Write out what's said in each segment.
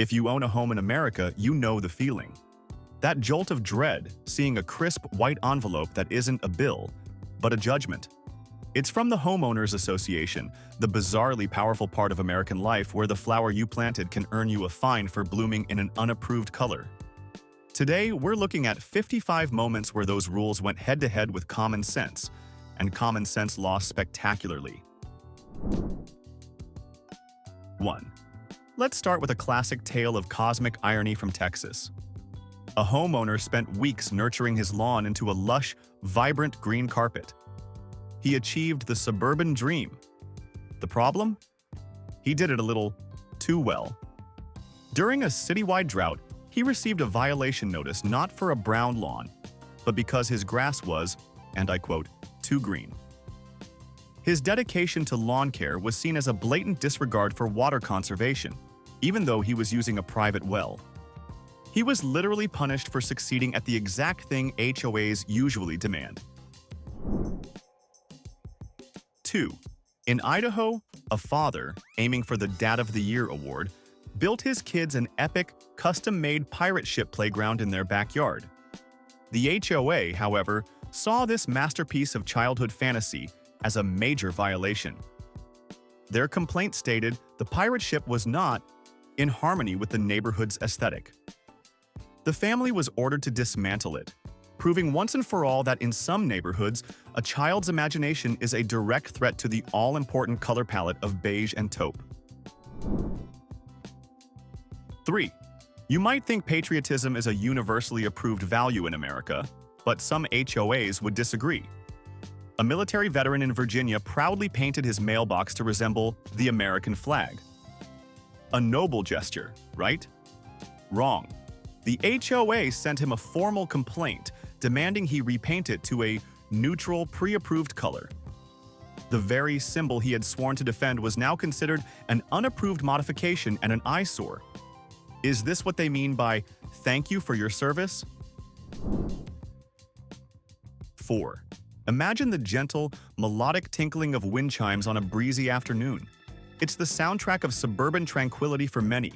If you own a home in America, you know the feeling. That jolt of dread, seeing a crisp white envelope that isn't a bill, but a judgment. It's from the Homeowners Association, the bizarrely powerful part of American life where the flower you planted can earn you a fine for blooming in an unapproved color. Today, we're looking at 55 moments where those rules went head-to-head with common sense, and common sense lost spectacularly. 1. Let's start with a classic tale of cosmic irony from Texas. A homeowner spent weeks nurturing his lawn into a lush, vibrant green carpet. He achieved the suburban dream. The problem? He did it a little too well. During a citywide drought, he received a violation notice not for a brown lawn, but because his grass was, and I quote, too green. His dedication to lawn care was seen as a blatant disregard for water conservation, even though he was using a private well. He was literally punished for succeeding at the exact thing HOAs usually demand. 2. In Idaho, a father, aiming for the Dad of the Year award, built his kids an epic, custom-made pirate ship playground in their backyard. The HOA, however, saw this masterpiece of childhood fantasy as a major violation. Their complaint stated the pirate ship was not in harmony with the neighborhood's aesthetic. The family was ordered to dismantle it, proving once and for all that in some neighborhoods, a child's imagination is a direct threat to the all-important color palette of beige and taupe. 3. You might think patriotism is a universally approved value in America, but some HOAs would disagree. A military veteran in Virginia proudly painted his mailbox to resemble the American flag. A noble gesture, right? Wrong. The HOA sent him a formal complaint demanding he repaint it to a neutral, pre-approved color. The very symbol he had sworn to defend was now considered an unapproved modification and an eyesore. Is this what they mean by "thank you for your service"? 4. Imagine the gentle, melodic tinkling of wind chimes on a breezy afternoon. It's the soundtrack of suburban tranquility for many.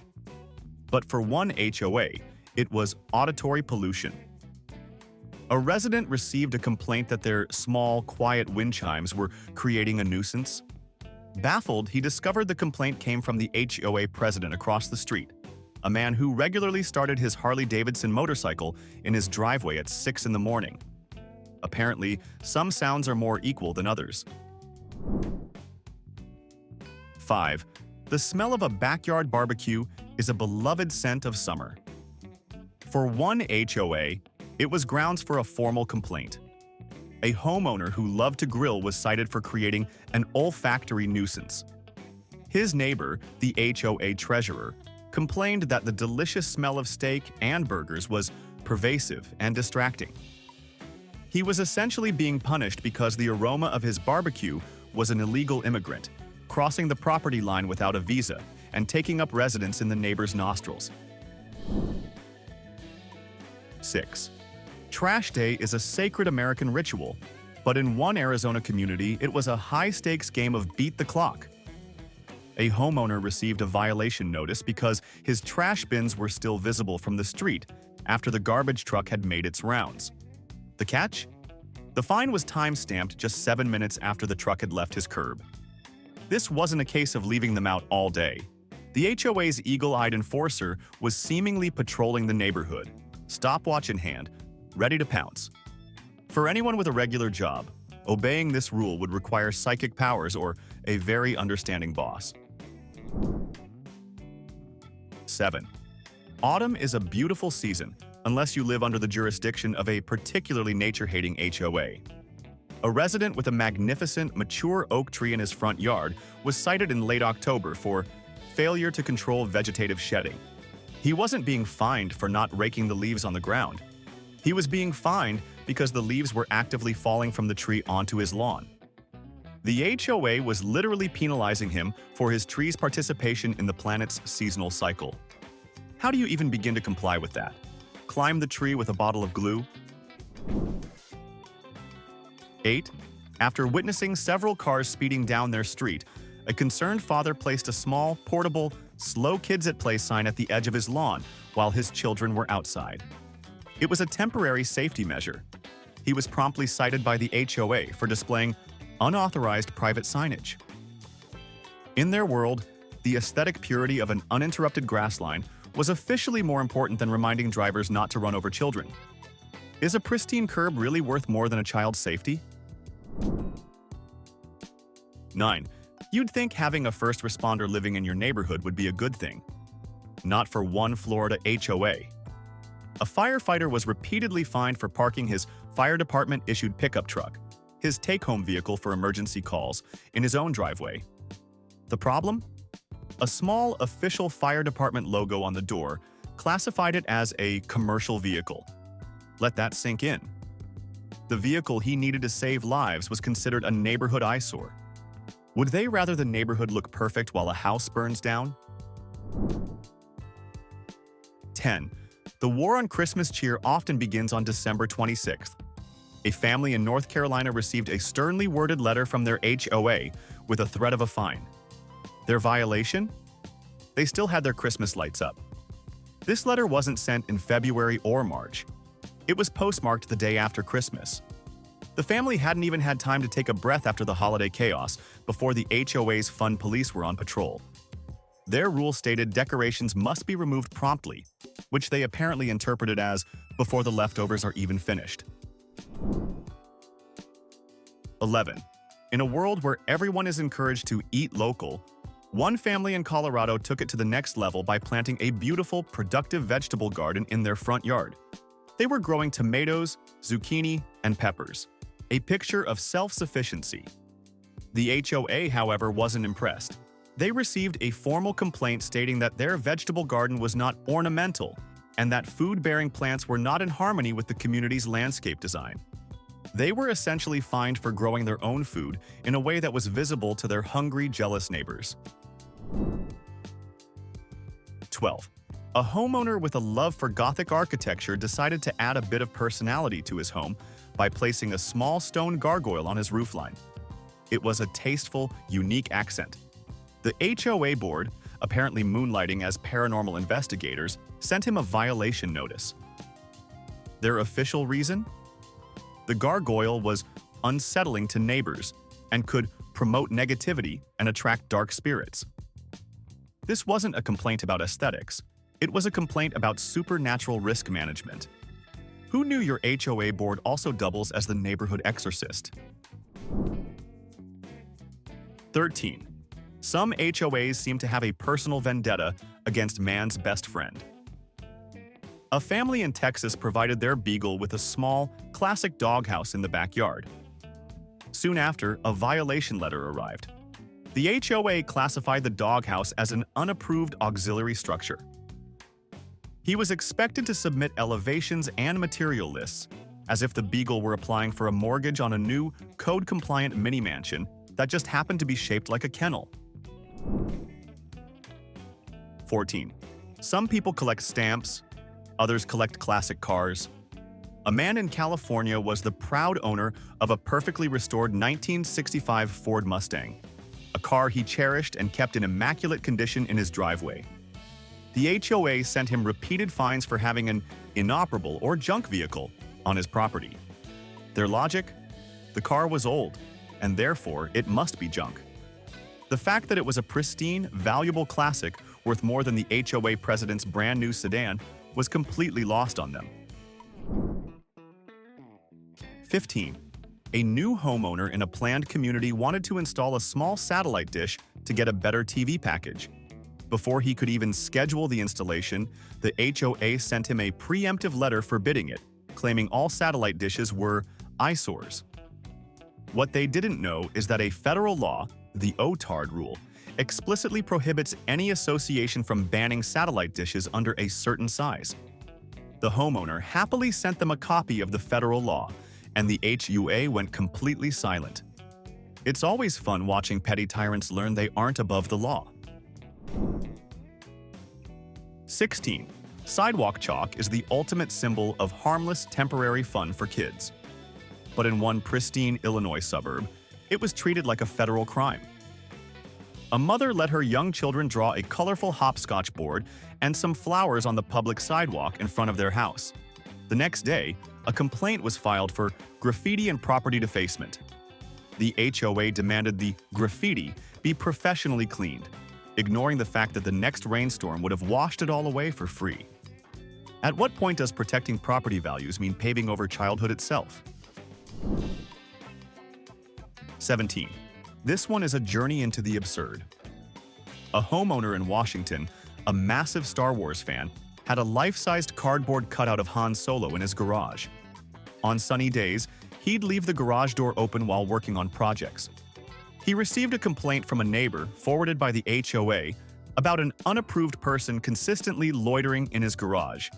But for one HOA, it was auditory pollution. A resident received a complaint that their small, quiet wind chimes were creating a nuisance. Baffled, he discovered the complaint came from the HOA president across the street, a man who regularly started his Harley-Davidson motorcycle in his driveway at 6 in the morning. Apparently, some sounds are more equal than others. 5. The smell of a backyard barbecue is a beloved scent of summer. For one HOA, it was grounds for a formal complaint. A homeowner who loved to grill was cited for creating an olfactory nuisance. His neighbor, the HOA treasurer, complained that the delicious smell of steak and burgers was pervasive and distracting. He was essentially being punished because the aroma of his barbecue was an illegal immigrant, crossing the property line without a visa and taking up residence in the neighbor's nostrils. 6. Trash Day is a sacred American ritual, but in one Arizona community, it was a high-stakes game of beat the clock. A homeowner received a violation notice because his trash bins were still visible from the street after the garbage truck had made its rounds. The catch? The fine was time-stamped just 7 minutes after the truck had left his curb. This wasn't a case of leaving them out all day. The HOA's eagle-eyed enforcer was seemingly patrolling the neighborhood, stopwatch in hand, ready to pounce. For anyone with a regular job, obeying this rule would require psychic powers or a very understanding boss. 7. Autumn is a beautiful season, unless you live under the jurisdiction of a particularly nature-hating HOA. A resident with a magnificent, mature oak tree in his front yard was cited in late October for failure to control vegetative shedding. He wasn't being fined for not raking the leaves on the ground. He was being fined because the leaves were actively falling from the tree onto his lawn. The HOA was literally penalizing him for his tree's participation in the planet's seasonal cycle. How do you even begin to comply with that? Climb the tree with a bottle of glue? 8. After witnessing several cars speeding down their street, a concerned father placed a small, portable, "Slow kids at play" sign at the edge of his lawn while his children were outside. It was a temporary safety measure. He was promptly cited by the HOA for displaying unauthorized private signage. In their world, the aesthetic purity of an uninterrupted grass line was officially more important than reminding drivers not to run over children. Is a pristine curb really worth more than a child's safety? 9. You'd think having a first responder living in your neighborhood would be a good thing. Not for one Florida HOA. A firefighter was repeatedly fined for parking his fire department-issued pickup truck, his take-home vehicle for emergency calls, in his own driveway. The problem? A small official fire department logo on the door classified it as a commercial vehicle. Let that sink in. The vehicle he needed to save lives was considered a neighborhood eyesore. Would they rather the neighborhood look perfect while a house burns down? 10. The war on Christmas cheer often begins on December 26th. A family in North Carolina received a sternly worded letter from their HOA with a threat of a fine. Their violation? They still had their Christmas lights up. This letter wasn't sent in February or March. It was postmarked the day after Christmas. The family hadn't even had time to take a breath after the holiday chaos before the HOA's fun police were on patrol. Their rule stated decorations must be removed promptly, which they apparently interpreted as before the leftovers are even finished. 11. In a world where everyone is encouraged to eat local, one family in Colorado took it to the next level by planting a beautiful, productive vegetable garden in their front yard. They were growing tomatoes, zucchini, and peppers, a picture of self-sufficiency. The HOA, however, wasn't impressed. They received a formal complaint stating that their vegetable garden was not ornamental and that food-bearing plants were not in harmony with the community's landscape design. They were essentially fined for growing their own food in a way that was visible to their hungry, jealous neighbors. 12. A homeowner with a love for Gothic architecture decided to add a bit of personality to his home by placing a small stone gargoyle on his roofline. It was a tasteful, unique accent. The HOA board, apparently moonlighting as paranormal investigators, sent him a violation notice. Their official reason? The gargoyle was unsettling to neighbors and could promote negativity and attract dark spirits. This wasn't a complaint about aesthetics. It was a complaint about supernatural risk management. Who knew your HOA board also doubles as the neighborhood exorcist? 13. Some HOAs seem to have a personal vendetta against man's best friend. A family in Texas provided their beagle with a small, classic doghouse in the backyard. Soon after, a violation letter arrived. The HOA classified the doghouse as an unapproved auxiliary structure. He was expected to submit elevations and material lists, as if the beagle were applying for a mortgage on a new, code-compliant mini-mansion that just happened to be shaped like a kennel. 14. Some people collect stamps, others collect classic cars. A man in California was the proud owner of a perfectly restored 1965 Ford Mustang, a car he cherished and kept in immaculate condition in his driveway. The HOA sent him repeated fines for having an inoperable or junk vehicle on his property. Their logic? The car was old, and therefore it must be junk. The fact that it was a pristine, valuable classic worth more than the HOA president's brand new sedan was completely lost on them. 15. A new homeowner in a planned community wanted to install a small satellite dish to get a better TV package. Before he could even schedule the installation, the HOA sent him a preemptive letter forbidding it, claiming all satellite dishes were eyesores. What they didn't know is that a federal law, the OTARD rule, explicitly prohibits any association from banning satellite dishes under a certain size. The homeowner happily sent them a copy of the federal law, and the HOA went completely silent. It's always fun watching petty tyrants learn they aren't above the law. 16. Sidewalk chalk is the ultimate symbol of harmless, temporary fun for kids. But in one pristine Illinois suburb, it was treated like a federal crime. A mother let her young children draw a colorful hopscotch board and some flowers on the public sidewalk in front of their house. The next day, a complaint was filed for graffiti and property defacement. The HOA demanded the graffiti be professionally cleaned, ignoring the fact that the next rainstorm would have washed it all away for free. At what point does protecting property values mean paving over childhood itself? 17. This one is a journey into the absurd. A homeowner in Washington, a massive Star Wars fan, had a life-sized cardboard cutout of Han Solo in his garage. On sunny days, he'd leave the garage door open while working on projects. He received a complaint from a neighbor, forwarded by the HOA, about an unapproved person consistently loitering in his garage.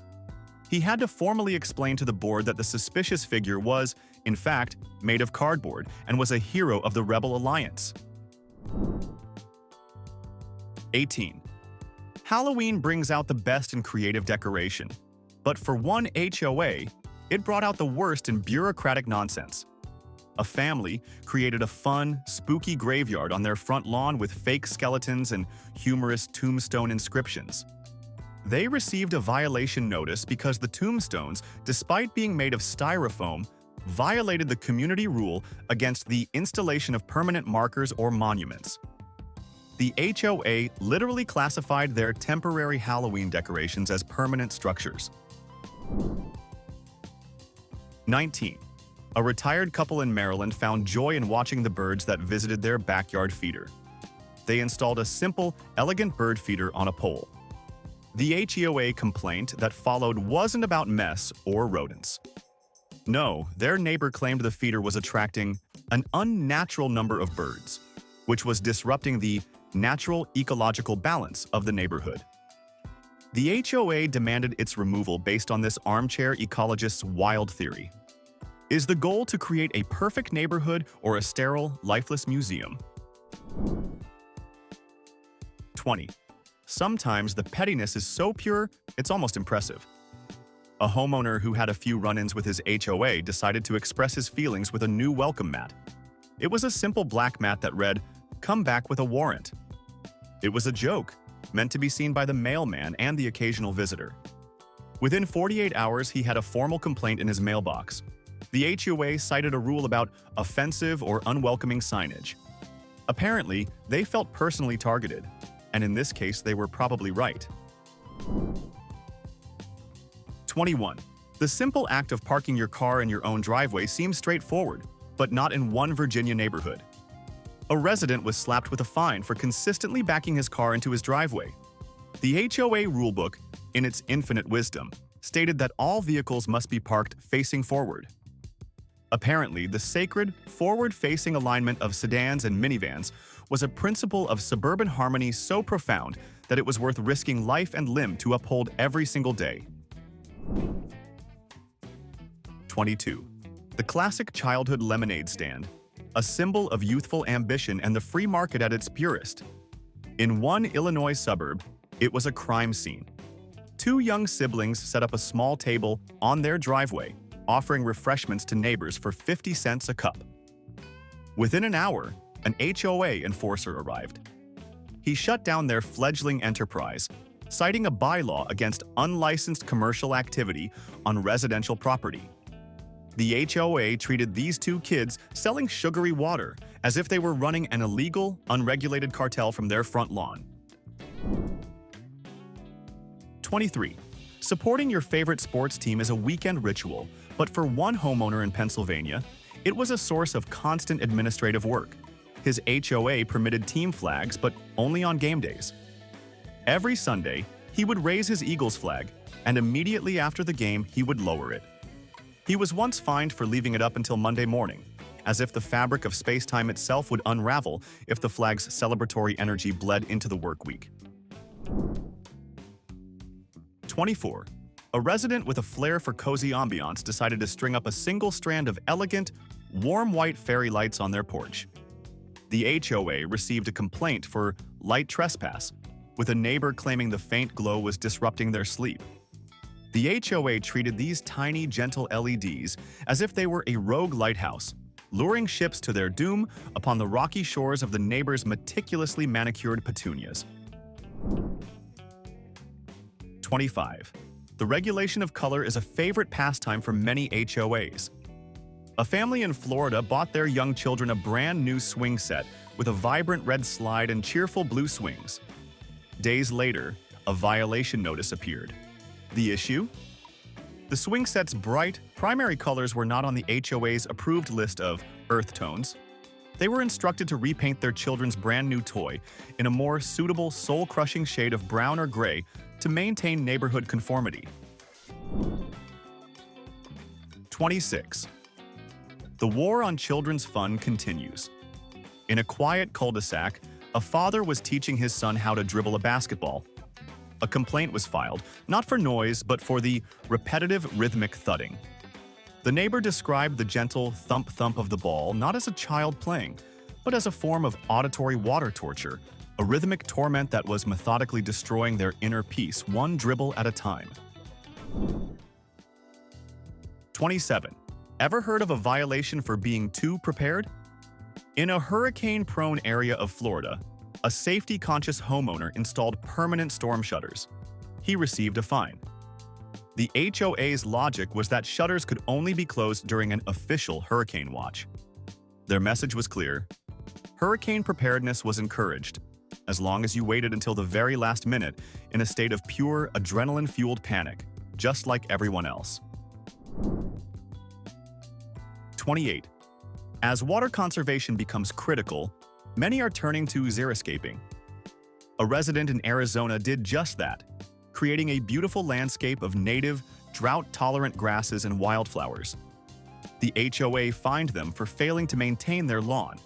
He had to formally explain to the board that the suspicious figure was, in fact, made of cardboard and was a hero of the Rebel Alliance. 18. Halloween brings out the best in creative decoration, but for one HOA, it brought out the worst in bureaucratic nonsense. A family created a fun, spooky graveyard on their front lawn with fake skeletons and humorous tombstone inscriptions. They received a violation notice because the tombstones, despite being made of styrofoam, violated the community rule against the installation of permanent markers or monuments. The HOA literally classified their temporary Halloween decorations as permanent structures. 19. A retired couple in Maryland found joy in watching the birds that visited their backyard feeder. They installed a simple, elegant bird feeder on a pole. The HOA complaint that followed wasn't about mess or rodents. No, their neighbor claimed the feeder was attracting an unnatural number of birds, which was disrupting the natural ecological balance of the neighborhood. The HOA demanded its removal based on this armchair ecologist's wild theory. Is the goal to create a perfect neighborhood or a sterile, lifeless museum? 20. Sometimes the pettiness is so pure, it's almost impressive. A homeowner who had a few run-ins with his HOA decided to express his feelings with a new welcome mat. It was a simple black mat that read, "Come back with a warrant." It was a joke, meant to be seen by the mailman and the occasional visitor. Within 48 hours, he had a formal complaint in his mailbox. The HOA cited a rule about offensive or unwelcoming signage. Apparently, they felt personally targeted, and in this case, they were probably right. 21. The simple act of parking your car in your own driveway seems straightforward, but not in one Virginia neighborhood. A resident was slapped with a fine for consistently backing his car into his driveway. The HOA rulebook, in its infinite wisdom, stated that all vehicles must be parked facing forward. Apparently, the sacred, forward-facing alignment of sedans and minivans was a principle of suburban harmony so profound that it was worth risking life and limb to uphold every single day. 22. The classic childhood lemonade stand, a symbol of youthful ambition and the free market at its purest. In one Illinois suburb, it was a crime scene. Two young siblings set up a small table on their driveway, offering refreshments to neighbors for 50 cents a cup. Within an hour, an HOA enforcer arrived. He shut down their fledgling enterprise, citing a bylaw against unlicensed commercial activity on residential property. The HOA treated these two kids selling sugary water as if they were running an illegal, unregulated cartel from their front lawn. 23. Supporting your favorite sports team is a weekend ritual, but for one homeowner in Pennsylvania, it was a source of constant administrative work. His HOA permitted team flags, but only on game days. Every Sunday, he would raise his Eagles flag, and immediately after the game, he would lower it. He was once fined for leaving it up until Monday morning, as if the fabric of space-time itself would unravel if the flag's celebratory energy bled into the work week. 24. A resident with a flair for cozy ambiance decided to string up a single strand of elegant, warm white fairy lights on their porch. The HOA received a complaint for light trespass, with a neighbor claiming the faint glow was disrupting their sleep. The HOA treated these tiny, gentle LEDs as if they were a rogue lighthouse, luring ships to their doom upon the rocky shores of the neighbor's meticulously manicured petunias. 25. The regulation of color is a favorite pastime for many HOAs. A family in Florida bought their young children a brand new swing set with a vibrant red slide and cheerful blue swings. Days later, a violation notice appeared. The issue? The swing set's bright, primary colors were not on the HOA's approved list of earth tones. They were instructed to repaint their children's brand new toy in a more suitable, soul-crushing shade of brown or gray to maintain neighborhood conformity. 26. The war on children's fun continues. In a quiet cul-de-sac, a father was teaching his son how to dribble a basketball. A complaint was filed, not for noise, but for the repetitive rhythmic thudding. The neighbor described the gentle thump-thump of the ball not as a child playing, but as a form of auditory water torture, a rhythmic torment that was methodically destroying their inner peace, one dribble at a time. 27. Ever heard of a violation for being too prepared? In a hurricane-prone area of Florida, a safety-conscious homeowner installed permanent storm shutters. He received a fine. The HOA's logic was that shutters could only be closed during an official hurricane watch. Their message was clear. Hurricane preparedness was encouraged, as long as you waited until the very last minute in a state of pure adrenaline-fueled panic, just like everyone else. 28. As water conservation becomes critical, many are turning to xeriscaping. A resident in Arizona did just that, creating a beautiful landscape of native, drought-tolerant grasses and wildflowers. The HOA fined them for failing to maintain their lawn.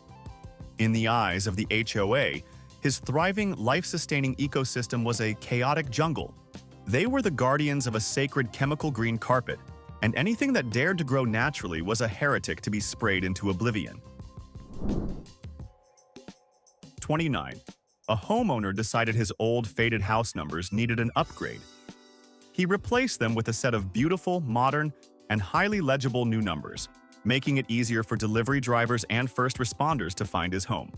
In the eyes of the HOA, his thriving, life-sustaining ecosystem was a chaotic jungle. They were the guardians of a sacred chemical green carpet, and anything that dared to grow naturally was a heretic to be sprayed into oblivion. 29. A homeowner decided his old, faded house numbers needed an upgrade. He replaced them with a set of beautiful, modern, and highly legible new numbers, making it easier for delivery drivers and first responders to find his home.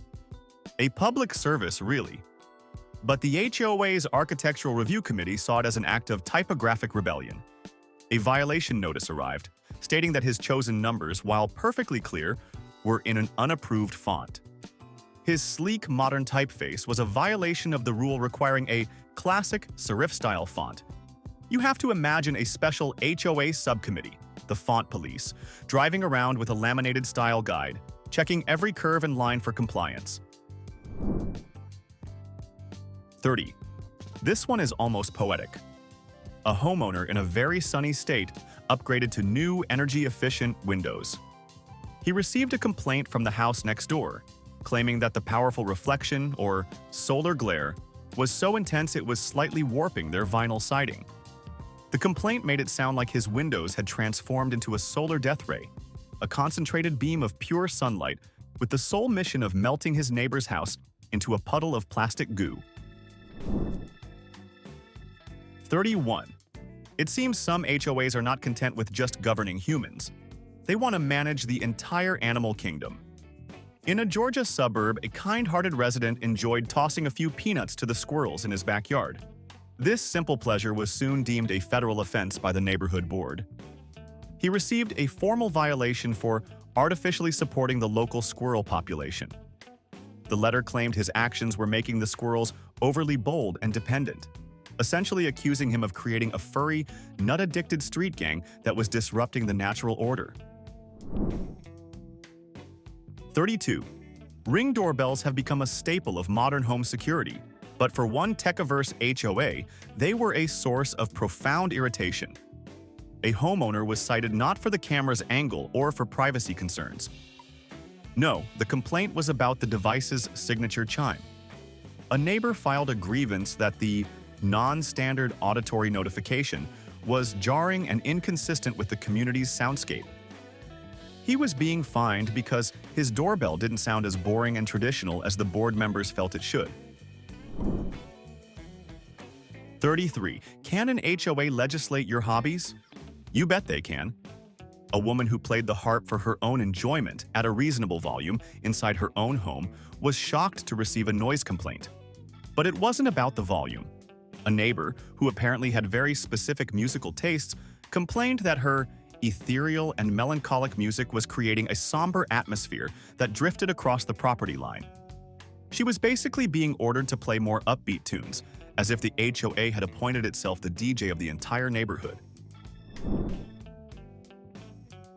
A public service, really. But the HOA's Architectural Review Committee saw it as an act of typographic rebellion. A violation notice arrived, stating that his chosen numbers, while perfectly clear, were in an unapproved font. His sleek, modern typeface was a violation of the rule requiring a classic serif-style font. You have to imagine a special HOA subcommittee, the font police, driving around with a laminated style guide, checking every curve and line for compliance. 30. This one is almost poetic. A homeowner in a very sunny state upgraded to new energy-efficient windows. He received a complaint from the house next door, claiming that the powerful reflection, or solar glare, was so intense it was slightly warping their vinyl siding. The complaint made it sound like his windows had transformed into a solar death ray, a concentrated beam of pure sunlight with the sole mission of melting his neighbor's house into a puddle of plastic goo. 31. It seems some HOAs are not content with just governing humans. They want to manage the entire animal kingdom. In a Georgia suburb, a kind-hearted resident enjoyed tossing a few peanuts to the squirrels in his backyard. This simple pleasure was soon deemed a federal offense by the neighborhood board. He received a formal violation for artificially supporting the local squirrel population. The letter claimed his actions were making the squirrels overly bold and dependent, essentially accusing him of creating a furry, nut-addicted street gang that was disrupting the natural order. 32. Ring doorbells have become a staple of modern home security, but for one tech-averse HOA, they were a source of profound irritation. A homeowner was cited not for the camera's angle or for privacy concerns. No, the complaint was about the device's signature chime. A neighbor filed a grievance that the non-standard auditory notification was jarring and inconsistent with the community's soundscape. He was being fined because his doorbell didn't sound as boring and traditional as the board members felt it should. 33. Can an HOA legislate your hobbies? You bet they can. A woman who played the harp for her own enjoyment at a reasonable volume inside her own home was shocked to receive a noise complaint. But it wasn't about the volume. A neighbor, who apparently had very specific musical tastes, complained that her ethereal and melancholic music was creating a somber atmosphere that drifted across the property line. She was basically being ordered to play more upbeat tunes, as if the HOA had appointed itself the DJ of the entire neighborhood.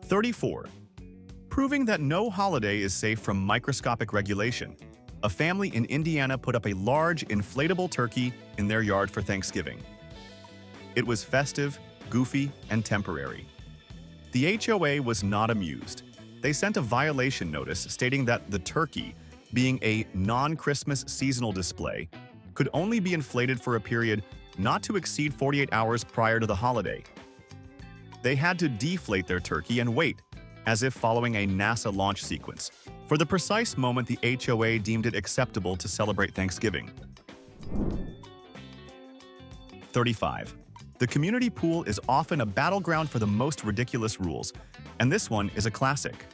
34. Proving that no holiday is safe from microscopic regulation, a family in Indiana put up a large, inflatable turkey in their yard for Thanksgiving. It was festive, goofy, and temporary. The HOA was not amused. They sent a violation notice stating that the turkey, being a non-Christmas seasonal display, could only be inflated for a period not to exceed 48 hours prior to the holiday. They had to deflate their turkey and wait, as if following a NASA launch sequence, for the precise moment the HOA deemed it acceptable to celebrate Thanksgiving. 35. The community pool is often a battleground for the most ridiculous rules, and this one is a classic.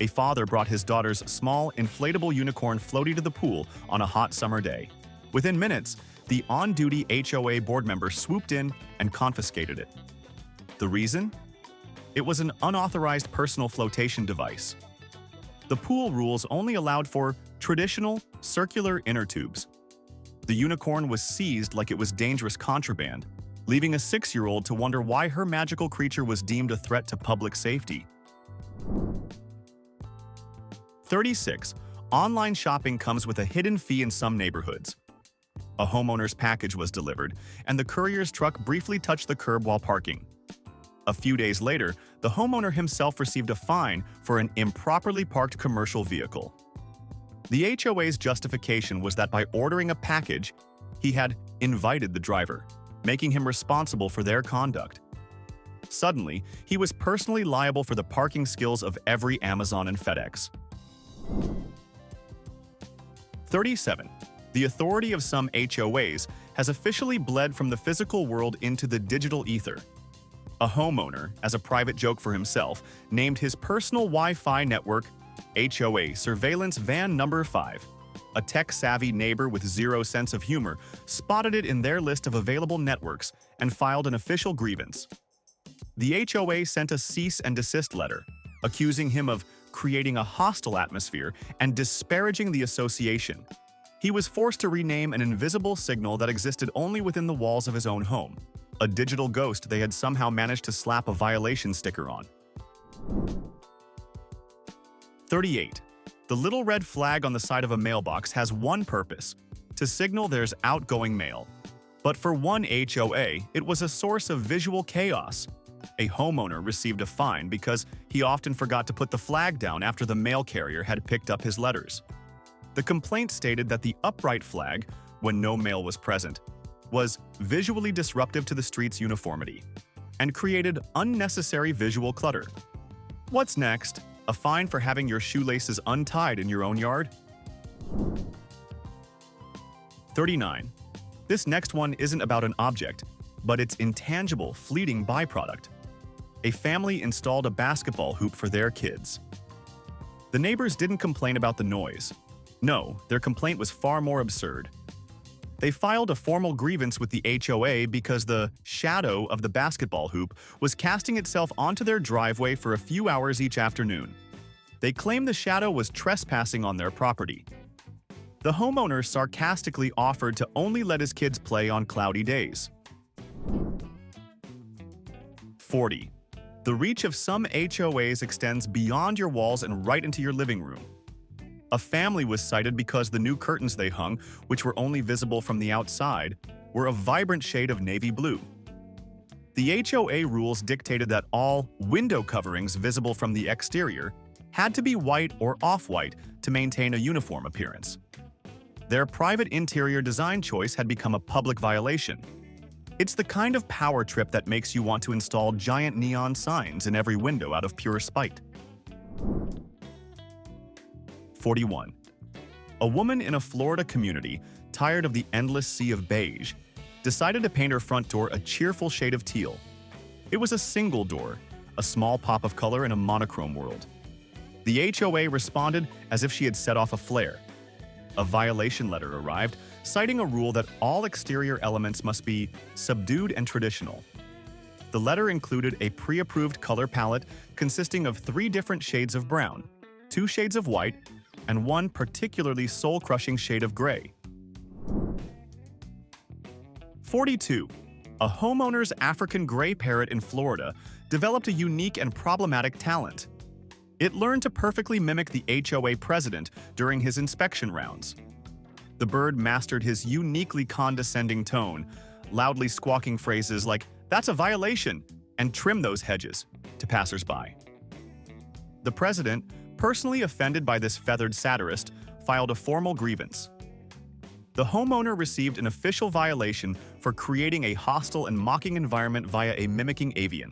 A father brought his daughter's small, inflatable unicorn floaty to the pool on a hot summer day. Within minutes, the on-duty HOA board member swooped in and confiscated it. The reason? It was an unauthorized personal flotation device. The pool rules only allowed for traditional, circular inner tubes. The unicorn was seized like it was dangerous contraband, leaving a 6-year-old to wonder why her magical creature was deemed a threat to public safety. 36. Online shopping comes with a hidden fee in some neighborhoods. A homeowner's package was delivered, and the courier's truck briefly touched the curb while parking. A few days later, the homeowner himself received a fine for an improperly parked commercial vehicle. The HOA's justification was that by ordering a package, he had invited the driver, making him responsible for their conduct. Suddenly, he was personally liable for the parking skills of every Amazon and FedEx. 37. The authority of some HOAs has officially bled from the physical world into the digital ether. A homeowner, as a private joke for himself, named his personal Wi-Fi network HOA Surveillance Van Number 5. A tech-savvy neighbor with zero sense of humor spotted it in their list of available networks and filed an official grievance. The HOA sent a cease and desist letter, accusing him of creating a hostile atmosphere and disparaging the association. He was forced to rename an invisible signal that existed only within the walls of his own home, a digital ghost they had somehow managed to slap a violation sticker on. 38. The little red flag on the side of a mailbox has one purpose: to signal there's outgoing mail. But for one HOA, it was a source of visual chaos. A homeowner received a fine because he often forgot to put the flag down after the mail carrier had picked up his letters. The complaint stated that the upright flag, when no mail was present, was visually disruptive to the street's uniformity and created unnecessary visual clutter. What's next? A fine for having your shoelaces untied in your own yard? 39. This next one isn't about an object, but its intangible, fleeting byproduct. A family installed a basketball hoop for their kids. The neighbors didn't complain about the noise. No, their complaint was far more absurd. They filed a formal grievance with the HOA because the shadow of the basketball hoop was casting itself onto their driveway for a few hours each afternoon. They claimed the shadow was trespassing on their property. The homeowner sarcastically offered to only let his kids play on cloudy days. 40. The reach of some HOAs extends beyond your walls and right into your living room. A family was cited because the new curtains they hung, which were only visible from the outside, were a vibrant shade of navy blue. The HOA rules dictated that all window coverings visible from the exterior had to be white or off-white to maintain a uniform appearance. Their private interior design choice had become a public violation. It's the kind of power trip that makes you want to install giant neon signs in every window out of pure spite. 41. A woman in a Florida community, tired of the endless sea of beige, decided to paint her front door a cheerful shade of teal. It was a single door, a small pop of color in a monochrome world. The HOA responded as if she had set off a flare. A violation letter arrived, citing a rule that all exterior elements must be subdued and traditional. The letter included a pre-approved color palette consisting of 3 different shades of brown, 2 shades of white, and 1 particularly soul-crushing shade of gray. 42. A homeowner's African gray parrot in Florida developed a unique and problematic talent. It learned to perfectly mimic the HOA president during his inspection rounds. The bird mastered his uniquely condescending tone, loudly squawking phrases like, "That's a violation," and "Trim those hedges," to passersby. The president, personally offended by this feathered satirist, filed a formal grievance. The homeowner received an official violation for creating a hostile and mocking environment via a mimicking avian,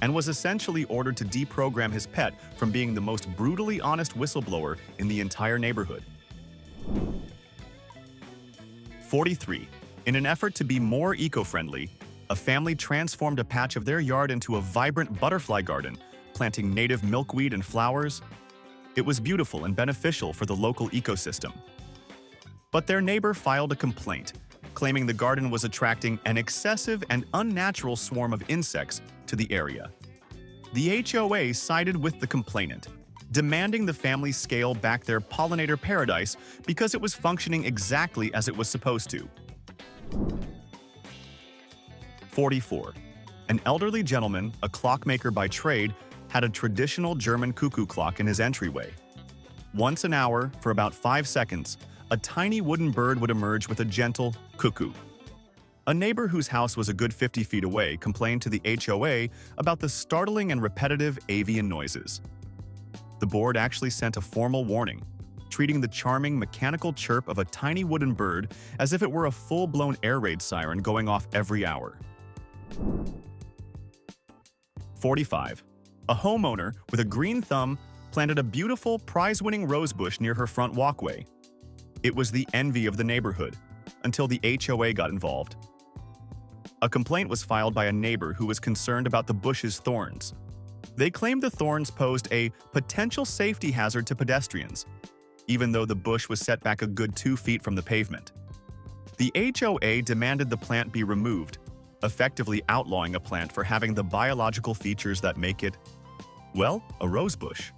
and was essentially ordered to deprogram his pet from being the most brutally honest whistleblower in the entire neighborhood. 43. In an effort to be more eco-friendly, a family transformed a patch of their yard into a vibrant butterfly garden, planting native milkweed and flowers. It was beautiful and beneficial for the local ecosystem. But their neighbor filed a complaint, claiming the garden was attracting an excessive and unnatural swarm of insects to the area. The HOA sided with the complainant, demanding the family scale back their pollinator paradise because it was functioning exactly as it was supposed to. 44. An elderly gentleman, a clockmaker by trade, had a traditional German cuckoo clock in his entryway. Once an hour, for about 5 seconds, a tiny wooden bird would emerge with a gentle cuckoo. A neighbor whose house was a good 50 feet away complained to the HOA about the startling and repetitive avian noises. The board actually sent a formal warning, treating the charming mechanical chirp of a tiny wooden bird as if it were a full-blown air raid siren going off every hour. 45. A homeowner with a green thumb planted a beautiful, prize-winning rose bush near her front walkway. It was the envy of the neighborhood, until the HOA got involved. A complaint was filed by a neighbor who was concerned about the bush's thorns. They claimed the thorns posed a potential safety hazard to pedestrians, even though the bush was set back a good 2 feet from the pavement. The HOA demanded the plant be removed, effectively outlawing a plant for having the biological features that make it, well, a rose bush.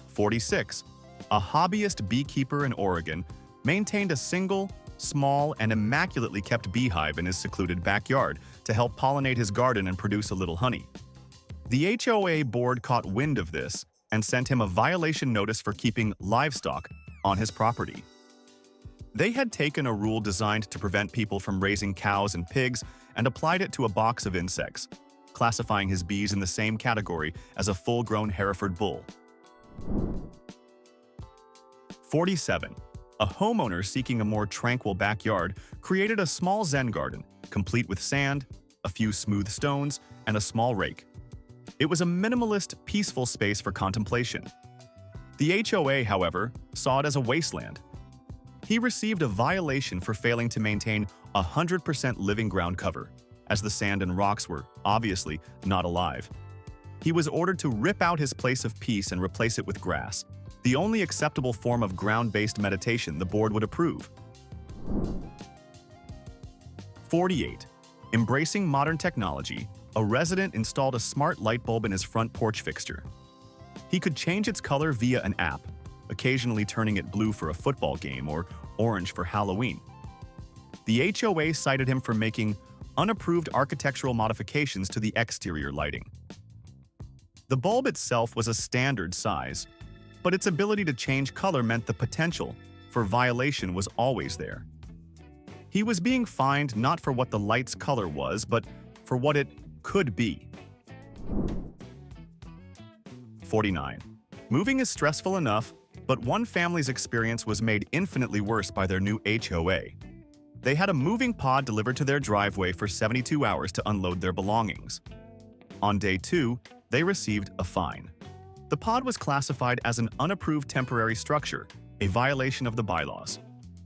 46. A hobbyist beekeeper in Oregon maintained a single, small, and immaculately kept beehive in his secluded backyard to help pollinate his garden and produce a little honey. The HOA board caught wind of this and sent him a violation notice for keeping livestock on his property. They had taken a rule designed to prevent people from raising cows and pigs and applied it to a box of insects, classifying his bees in the same category as a full-grown Hereford bull. 47. A homeowner seeking a more tranquil backyard created a small Zen garden, complete with sand, a few smooth stones, and a small rake. It was a minimalist, peaceful space for contemplation. The HOA, however, saw it as a wasteland. He received a violation for failing to maintain 100% living ground cover, as the sand and rocks were, obviously, not alive. He was ordered to rip out his place of peace and replace it with grass, the only acceptable form of ground-based meditation the board would approve. 48. Embracing modern technology, a resident installed a smart light bulb in his front porch fixture. He could change its color via an app, occasionally turning it blue for a football game or orange for Halloween. The HOA cited him for making unapproved architectural modifications to the exterior lighting. The bulb itself was a standard size, but its ability to change color meant the potential for violation was always there. He was being fined not for what the light's color was, but for what it could be. 49. Moving is stressful enough, but one family's experience was made infinitely worse by their new HOA. They had a moving pod delivered to their driveway for 72 hours to unload their belongings. On day 2, they received a fine. The pod was classified as an unapproved temporary structure, a violation of the bylaws.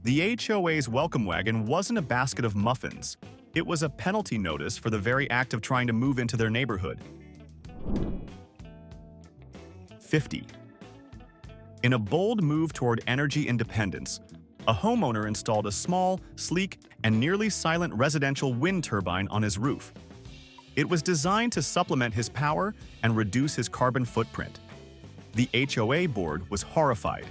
The HOA's welcome wagon wasn't a basket of muffins. It was a penalty notice for the very act of trying to move into their neighborhood. 50. In a bold move toward energy independence, a homeowner installed a small, sleek, and nearly silent residential wind turbine on his roof. It was designed to supplement his power and reduce his carbon footprint. The HOA board was horrified.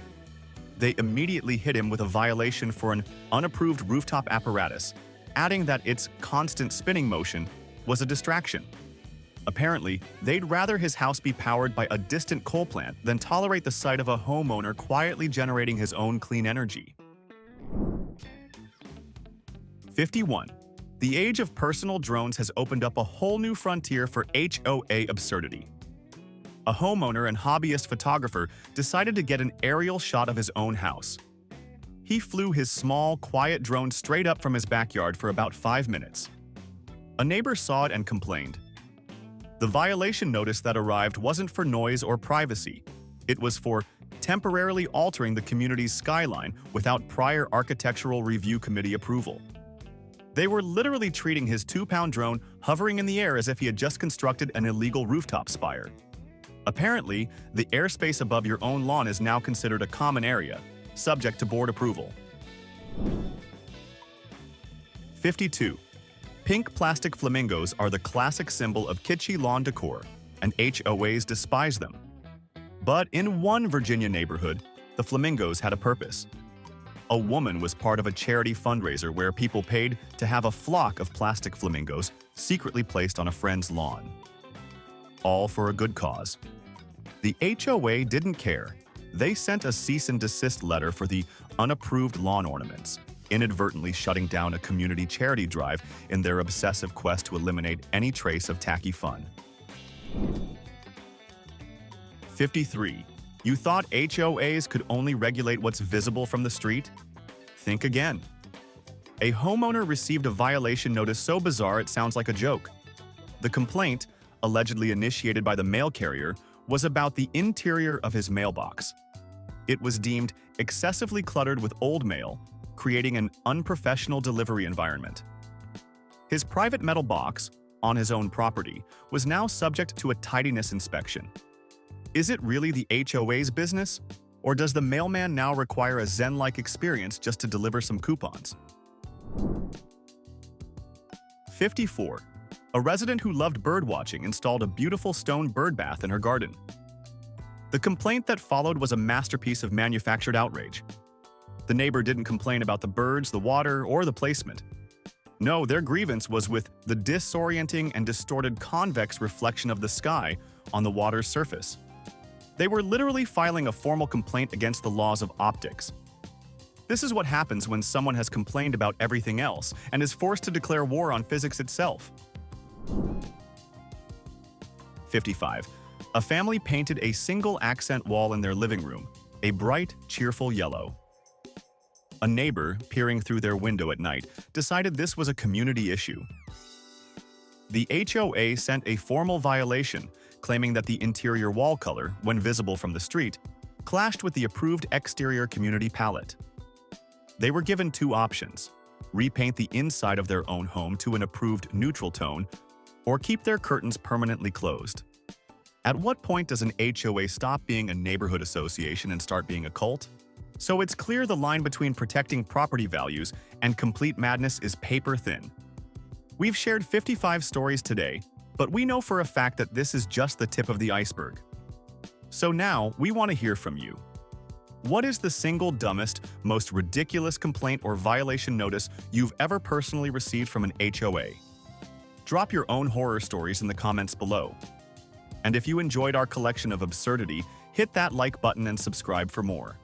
They immediately hit him with a violation for an unapproved rooftop apparatus, adding that its constant spinning motion was a distraction. Apparently, they'd rather his house be powered by a distant coal plant than tolerate the sight of a homeowner quietly generating his own clean energy. 51. The age of personal drones has opened up a whole new frontier for HOA absurdity. A homeowner and hobbyist photographer decided to get an aerial shot of his own house. He flew his small, quiet drone straight up from his backyard for about 5 minutes. A neighbor saw it and complained. The violation notice that arrived wasn't for noise or privacy. It was for temporarily altering the community's skyline without prior architectural review committee approval. They were literally treating his 2-pound drone hovering in the air as if he had just constructed an illegal rooftop spire. Apparently, the airspace above your own lawn is now considered a common area, subject to board approval. 52. Pink plastic flamingos are the classic symbol of kitschy lawn decor, and HOAs despise them. But in one Virginia neighborhood, the flamingos had a purpose. A woman was part of a charity fundraiser where people paid to have a flock of plastic flamingos secretly placed on a friend's lawn. All for a good cause. The HOA didn't care. They sent a cease and desist letter for the unapproved lawn ornaments, inadvertently shutting down a community charity drive in their obsessive quest to eliminate any trace of tacky fun. 53. You thought HOAs could only regulate what's visible from the street? Think again. A homeowner received a violation notice so bizarre it sounds like a joke. The complaint, allegedly initiated by the mail carrier, was about the interior of his mailbox. It was deemed excessively cluttered with old mail, creating an unprofessional delivery environment. His private metal box, on his own property, was now subject to a tidiness inspection. Is it really the HOA's business? Or does the mailman now require a Zen-like experience just to deliver some coupons? 54. A resident who loved birdwatching installed a beautiful stone bird bath in her garden. The complaint that followed was a masterpiece of manufactured outrage. The neighbor didn't complain about the birds, the water, or the placement. No, their grievance was with the disorienting and distorted convex reflection of the sky on the water's surface. They were literally filing a formal complaint against the laws of optics. This is what happens when someone has complained about everything else and is forced to declare war on physics itself. 55. A family painted a single accent wall in their living room, a bright, cheerful yellow. A neighbor, peering through their window at night, decided this was a community issue. The HOA sent a formal violation, claiming that the interior wall color, when visible from the street, clashed with the approved exterior community palette. They were given 2 options: repaint the inside of their own home to an approved neutral tone, or keep their curtains permanently closed. At what point does an HOA stop being a neighborhood association and start being a cult? So it's clear the line between protecting property values and complete madness is paper thin. We've shared 55 stories today, but we know for a fact that this is just the tip of the iceberg. So now, we want to hear from you. What is the single dumbest, most ridiculous complaint or violation notice you've ever personally received from an HOA? Drop your own horror stories in the comments below. And if you enjoyed our collection of absurdity, hit that like button and subscribe for more.